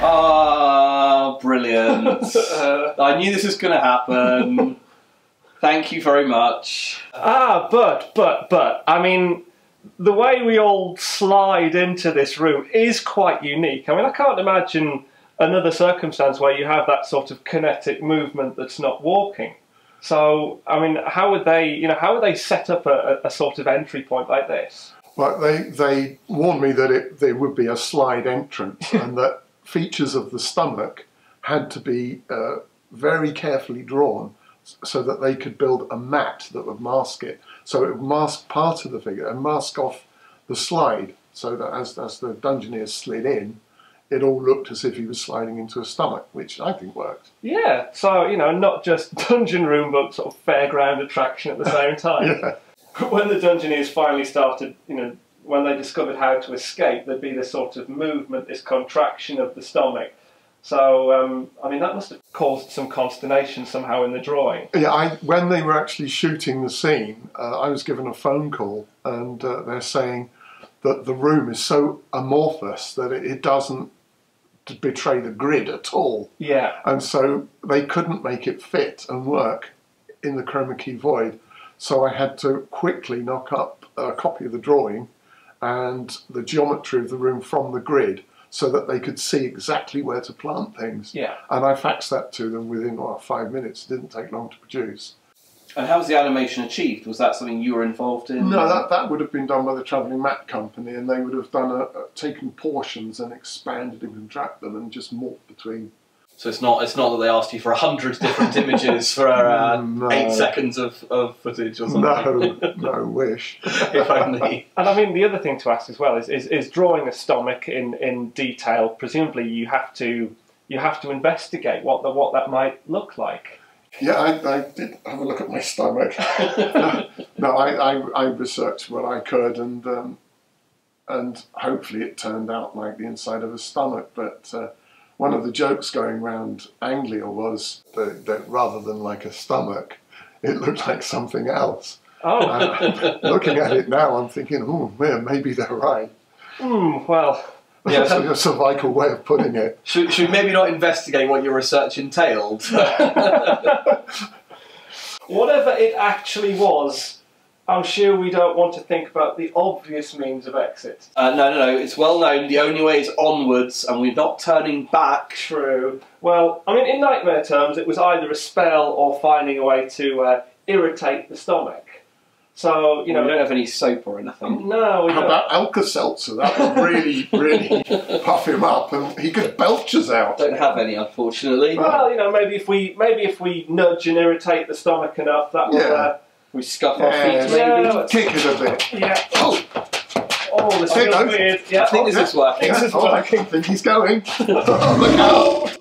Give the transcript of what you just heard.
Oh, brilliant. I knew this was going to happen. Thank you very much. But, I mean, the way we all slide into this room is quite unique. I mean, I can't imagine another circumstance where you have that sort of kinetic movement that's not walking. So, I mean, how would they set up a sort of entry point like this? Well, they warned me that there would be a slide entrance and that features of the stomach had to be very carefully drawn so that they could build a mat that would mask it. So it would mask part of the figure and mask off the slide, so that as the Dungeoneer slid in, it all looked as if he was sliding into a stomach, which I think worked. Yeah, so, you know, not just dungeon room, but sort of fairground attraction at the same time. Yeah. When the Dungeoneers finally started, you know, when they discovered how to escape, there'd be this sort of movement, this contraction of the stomach. So, I mean, that must have caused some consternation somehow in the drawing. Yeah, when they were actually shooting the scene, I was given a phone call, and they're saying that the room is so amorphous that it doesn't betray the grid at all. Yeah. And so they couldn't make it fit and work in the chroma key void. So I had to quickly knock up a copy of the drawing and the geometry of the room from the grid so that they could see exactly where to plant things. Yeah. And I faxed that to them within 5 minutes. It didn't take long to produce. And how was the animation achieved? Was that something you were involved in? No, that would have been done by the Travelling Mat Company, and they would have done taken portions and expanded and contracted them and just morphed between. So it's not that they asked you for 100 different images for No. 8 seconds of footage or something. No wish. If only. And I mean, the other thing to ask as well is drawing a stomach in detail. Presumably, you have to investigate what that might look like. Yeah, I did have a look at my stomach. I researched what I could, and hopefully it turned out like the inside of a stomach. But one of the jokes going around Anglia was that rather than like a stomach, it looked like something else. Oh. Looking at it now, I'm thinking, oh, yeah, maybe they're right. Well. Yeah, that's a cervical way of putting it. Should maybe not investigate what your research entailed. Whatever it actually was, I'm sure we don't want to think about the obvious means of exit. No. It's well known. The only way is onwards, and we're not turning back. True. Well, I mean, in Knightmare terms, it was either a spell or finding a way to irritate the stomach. So, you know... We don't have any soap or anything. No, we How don't. about Alka-Seltzer? That would really, really puff him up, and he could belch us out. Don't have any, unfortunately. Well, you know, maybe if we nudge and irritate the stomach enough, that will... Yeah. We scuff our feet, maybe. Yeah. Kick it a bit. Yeah. Oh, this there feels goes. weird. Yeah. I think this is working. I think he's going. Look out.